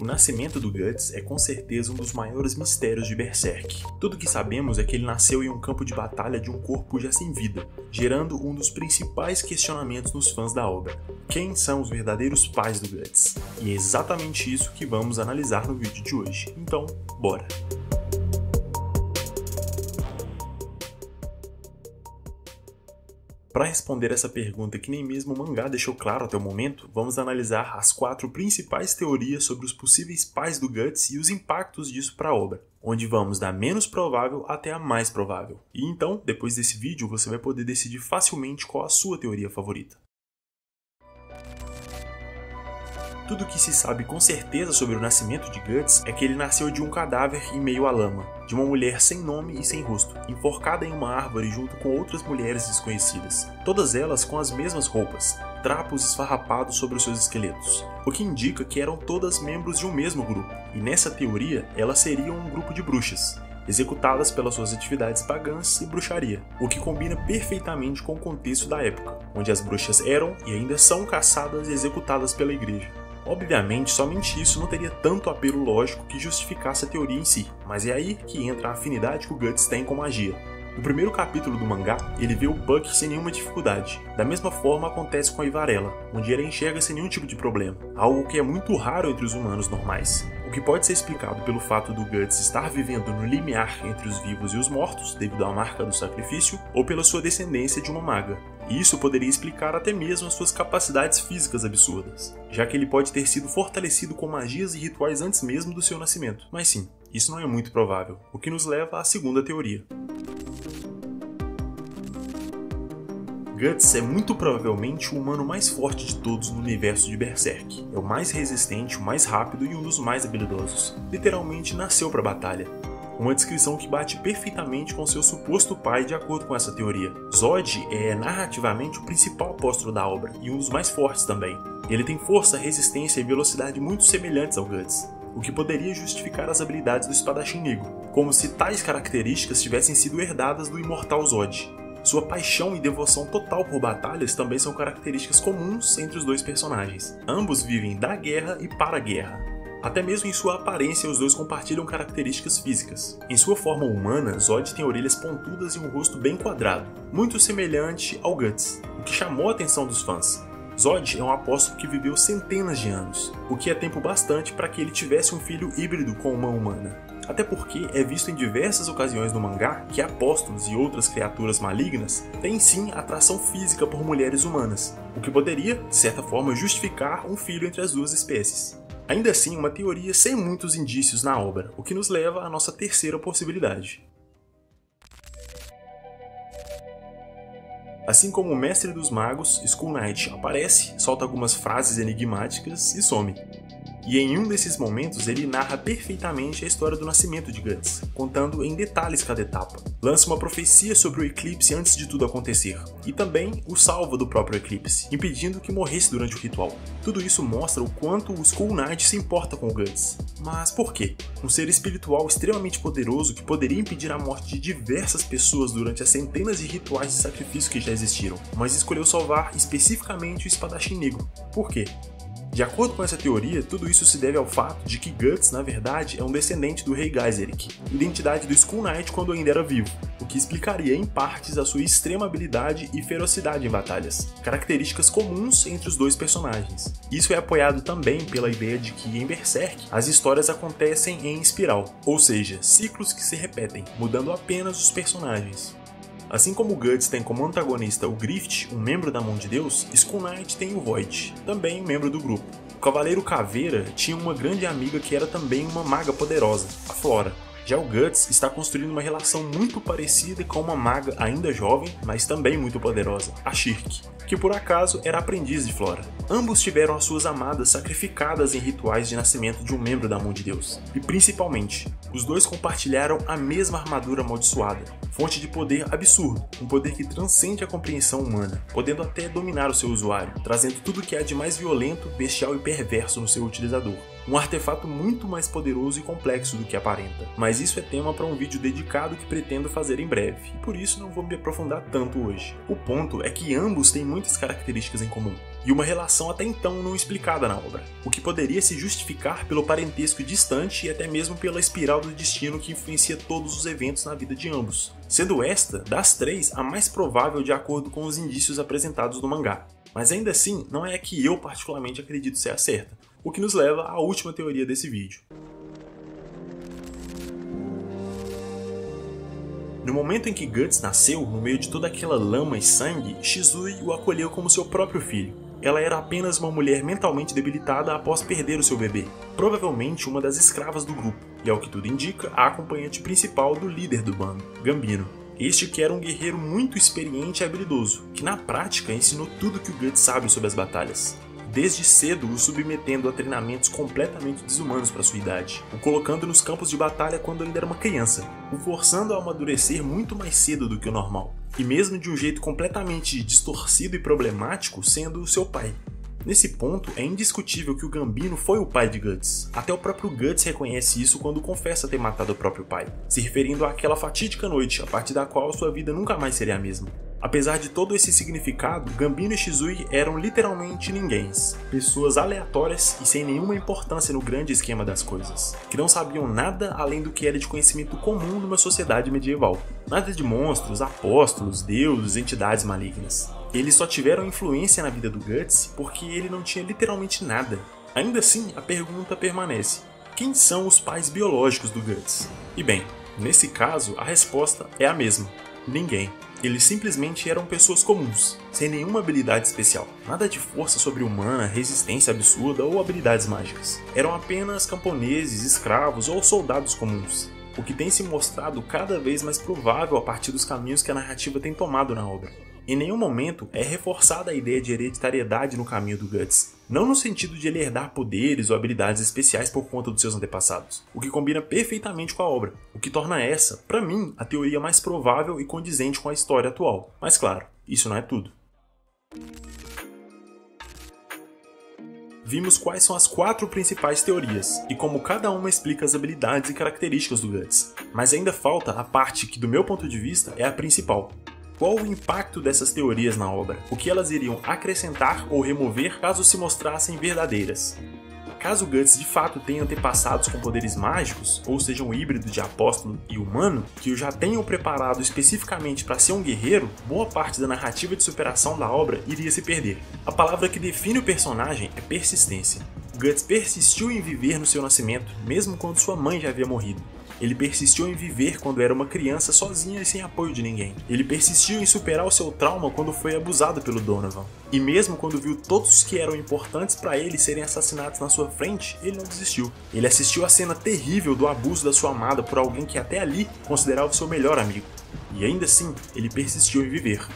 O nascimento do Guts é com certeza um dos maiores mistérios de Berserk. Tudo que sabemos é que ele nasceu em um campo de batalha de um corpo já sem vida, gerando um dos principais questionamentos nos fãs da obra. Quem são os verdadeiros pais do Guts? E é exatamente isso que vamos analisar no vídeo de hoje. Então, bora! Para responder essa pergunta que nem mesmo o mangá deixou claro até o momento, vamos analisar as 4 principais teorias sobre os possíveis pais do Guts e os impactos disso para a obra, onde vamos da menos provável até a mais provável. E então, depois desse vídeo, você vai poder decidir facilmente qual a sua teoria favorita. Tudo o que se sabe com certeza sobre o nascimento de Guts é que ele nasceu de um cadáver em meio à lama, de uma mulher sem nome e sem rosto, enforcada em uma árvore junto com outras mulheres desconhecidas, todas elas com as mesmas roupas, trapos esfarrapados sobre os seus esqueletos, o que indica que eram todas membros de um mesmo grupo, e nessa teoria elas seriam um grupo de bruxas, executadas pelas suas atividades pagãs e bruxaria, o que combina perfeitamente com o contexto da época, onde as bruxas eram e ainda são caçadas e executadas pela igreja. Obviamente, somente isso não teria tanto apelo lógico que justificasse a teoria em si, mas é aí que entra a afinidade que o Guts tem com magia. No primeiro capítulo do mangá, ele vê o Puck sem nenhuma dificuldade. Da mesma forma acontece com a Ivarella, onde ele a enxerga sem nenhum tipo de problema, algo que é muito raro entre os humanos normais. O que pode ser explicado pelo fato do Guts estar vivendo no limiar entre os vivos e os mortos, devido à marca do sacrifício, ou pela sua descendência de uma maga. E isso poderia explicar até mesmo as suas capacidades físicas absurdas, já que ele pode ter sido fortalecido com magias e rituais antes mesmo do seu nascimento. Mas sim, isso não é muito provável, o que nos leva à segunda teoria. Guts é muito provavelmente o humano mais forte de todos no universo de Berserk. É o mais resistente, o mais rápido e um dos mais habilidosos. Literalmente nasceu para a batalha. Uma descrição que bate perfeitamente com seu suposto pai de acordo com essa teoria. Zod é narrativamente o principal apóstolo da obra e um dos mais fortes também. Ele tem força, resistência e velocidade muito semelhantes ao Guts, o que poderia justificar as habilidades do espadachim negro, como se tais características tivessem sido herdadas do imortal Zod. Sua paixão e devoção total por batalhas também são características comuns entre os dois personagens. Ambos vivem da guerra e para a guerra. Até mesmo em sua aparência, os dois compartilham características físicas. Em sua forma humana, Zod tem orelhas pontudas e um rosto bem quadrado, muito semelhante ao Guts, o que chamou a atenção dos fãs. Zod é um apóstolo que viveu centenas de anos, o que é tempo bastante para que ele tivesse um filho híbrido com uma humana. Até porque é visto em diversas ocasiões no mangá que apóstolos e outras criaturas malignas têm sim atração física por mulheres humanas, o que poderia, de certa forma, justificar um filho entre as duas espécies. Ainda assim, uma teoria sem muitos indícios na obra, o que nos leva à nossa terceira possibilidade. Assim como o Mestre dos Magos, Skull Knight aparece, solta algumas frases enigmáticas e some. E em um desses momentos ele narra perfeitamente a história do nascimento de Guts, contando em detalhes cada etapa. Lança uma profecia sobre o eclipse antes de tudo acontecer, e também o salva do próprio eclipse, impedindo que morresse durante o ritual. Tudo isso mostra o quanto o Skull Knight se importa com o Guts. Mas por quê? Um ser espiritual extremamente poderoso que poderia impedir a morte de diversas pessoas durante as centenas de rituais de sacrifício que já existiram, mas escolheu salvar especificamente o espadachim negro. Por quê? De acordo com essa teoria, tudo isso se deve ao fato de que Guts, na verdade, é um descendente do Rei Geyserik, identidade do Skull Knight quando ainda era vivo, o que explicaria em partes a sua extrema habilidade e ferocidade em batalhas, características comuns entre os dois personagens. Isso é apoiado também pela ideia de que, em Berserk, as histórias acontecem em espiral, ou seja, ciclos que se repetem, mudando apenas os personagens. Assim como o Guts tem como antagonista o Grift, um membro da Mão de Deus, Skull Knight tem o Void, também um membro do grupo. O Cavaleiro Caveira tinha uma grande amiga que era também uma maga poderosa, a Flora. Já o Guts está construindo uma relação muito parecida com uma maga ainda jovem, mas também muito poderosa, a Shirk, que por acaso era aprendiz de Flora. Ambos tiveram as suas amadas sacrificadas em rituais de nascimento de um membro da Mão de Deus. E principalmente, os dois compartilharam a mesma armadura amaldiçoada, fonte de poder absurdo, um poder que transcende a compreensão humana, podendo até dominar o seu usuário, trazendo tudo o que há de mais violento, bestial e perverso no seu utilizador. Um artefato muito mais poderoso e complexo do que aparenta, mas isso é tema para um vídeo dedicado que pretendo fazer em breve, e por isso não vou me aprofundar tanto hoje. O ponto é que ambos têm muitas características em comum. e uma relação até então não explicada na obra, o que poderia se justificar pelo parentesco distante e até mesmo pela espiral do destino que influencia todos os eventos na vida de ambos, sendo esta, das três, a mais provável de acordo com os indícios apresentados no mangá. Mas ainda assim, não é a que eu particularmente acredito ser a certa, o que nos leva à última teoria desse vídeo. No momento em que Guts nasceu, no meio de toda aquela lama e sangue, Shizui o acolheu como seu próprio filho. Ela era apenas uma mulher mentalmente debilitada após perder o seu bebê, provavelmente uma das escravas do grupo, e ao que tudo indica, a acompanhante principal do líder do bando, Gambino. Este que era um guerreiro muito experiente e habilidoso, que na prática ensinou tudo que o Guts sabe sobre as batalhas. Desde cedo o submetendo a treinamentos completamente desumanos para sua idade, o colocando nos campos de batalha quando ainda era uma criança, o forçando a amadurecer muito mais cedo do que o normal, e mesmo de um jeito completamente distorcido e problemático, sendo seu pai. Nesse ponto, é indiscutível que o Gambino foi o pai de Guts. Até o próprio Guts reconhece isso quando confessa ter matado o próprio pai, se referindo àquela fatídica noite, a partir da qual sua vida nunca mais seria a mesma. Apesar de todo esse significado, Gambino e Shizui eram literalmente ninguéms, pessoas aleatórias e sem nenhuma importância no grande esquema das coisas, que não sabiam nada além do que era de conhecimento comum numa sociedade medieval. Nada de monstros, apóstolos, deuses, entidades malignas. Eles só tiveram influência na vida do Guts porque ele não tinha literalmente nada. Ainda assim, a pergunta permanece: quem são os pais biológicos do Guts? E bem, nesse caso, a resposta é a mesma: ninguém. Eles simplesmente eram pessoas comuns, sem nenhuma habilidade especial. Nada de força sobre-humana, resistência absurda ou habilidades mágicas. Eram apenas camponeses, escravos ou soldados comuns, o que tem se mostrado cada vez mais provável a partir dos caminhos que a narrativa tem tomado na obra. Em nenhum momento é reforçada a ideia de hereditariedade no caminho do Guts, não no sentido de ele herdar poderes ou habilidades especiais por conta dos seus antepassados, o que combina perfeitamente com a obra, o que torna essa, para mim, a teoria mais provável e condizente com a história atual. Mas claro, isso não é tudo. Vimos quais são as 4 principais teorias, e como cada uma explica as habilidades e características do Guts, mas ainda falta a parte que, do meu ponto de vista, é a principal. Qual o impacto dessas teorias na obra? O que elas iriam acrescentar ou remover caso se mostrassem verdadeiras? Caso Guts de fato tenha antepassados com poderes mágicos, ou seja um híbrido de apóstolo e humano, que o já tenham preparado especificamente para ser um guerreiro, boa parte da narrativa de superação da obra iria se perder. A palavra que define o personagem é persistência. Guts persistiu em viver no seu nascimento, mesmo quando sua mãe já havia morrido. Ele persistiu em viver quando era uma criança sozinha e sem apoio de ninguém. Ele persistiu em superar o seu trauma quando foi abusado pelo Donovan. E mesmo quando viu todos os que eram importantes para ele serem assassinados na sua frente, ele não desistiu. Ele assistiu à cena terrível do abuso da sua amada por alguém que até ali considerava o seu melhor amigo. E ainda assim, ele persistiu em viver.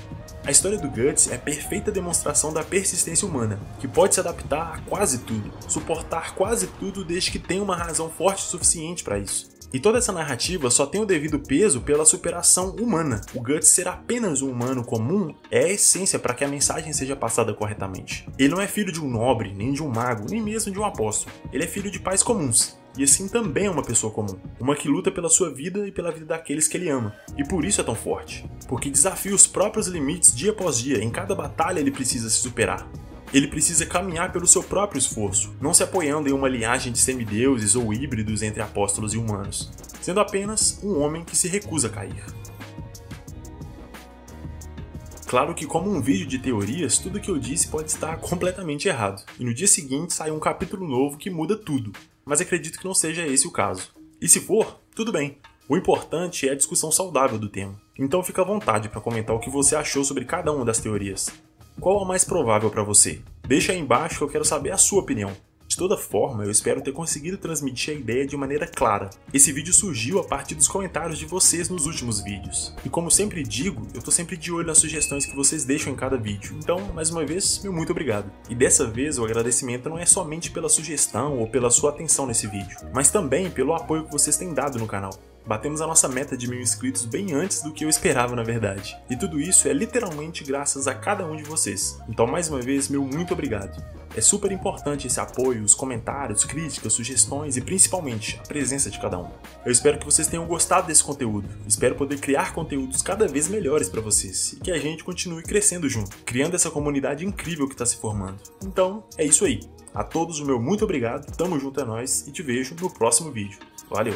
A história do Guts é a perfeita demonstração da persistência humana, que pode se adaptar a quase tudo, suportar quase tudo desde que tenha uma razão forte o suficiente para isso. E toda essa narrativa só tem o devido peso pela superação humana. O Guts ser apenas um humano comum é a essência para que a mensagem seja passada corretamente. Ele não é filho de um nobre, nem de um mago, nem mesmo de um apóstolo. Ele é filho de pais comuns. E assim também é uma pessoa comum. Uma que luta pela sua vida e pela vida daqueles que ele ama. E por isso é tão forte. Porque desafia os próprios limites dia após dia. Em cada batalha ele precisa se superar. Ele precisa caminhar pelo seu próprio esforço, não se apoiando em uma linhagem de semideuses ou híbridos entre apóstolos e humanos, sendo apenas um homem que se recusa a cair. Claro que, como um vídeo de teorias, tudo que eu disse pode estar completamente errado, e no dia seguinte sai um capítulo novo que muda tudo, mas acredito que não seja esse o caso. E se for, tudo bem. O importante é a discussão saudável do tema. Então fica à vontade para comentar o que você achou sobre cada uma das teorias. Qual a mais provável para você? Deixa aí embaixo que eu quero saber a sua opinião. De toda forma, eu espero ter conseguido transmitir a ideia de maneira clara. Esse vídeo surgiu a partir dos comentários de vocês nos últimos vídeos. E como sempre digo, eu tô sempre de olho nas sugestões que vocês deixam em cada vídeo. Então, mais uma vez, meu muito obrigado. E dessa vez, o agradecimento não é somente pela sugestão ou pela sua atenção nesse vídeo, mas também pelo apoio que vocês têm dado no canal. Batemos a nossa meta de 1000 inscritos bem antes do que eu esperava, na verdade. E tudo isso é literalmente graças a cada um de vocês. Então, mais uma vez, meu muito obrigado. É super importante esse apoio, os comentários, críticas, sugestões e principalmente a presença de cada um. Eu espero que vocês tenham gostado desse conteúdo. Espero poder criar conteúdos cada vez melhores para vocês e que a gente continue crescendo junto, criando essa comunidade incrível que está se formando. Então, é isso aí. A todos o meu muito obrigado, tamo junto, é nóis e te vejo no próximo vídeo. Valeu!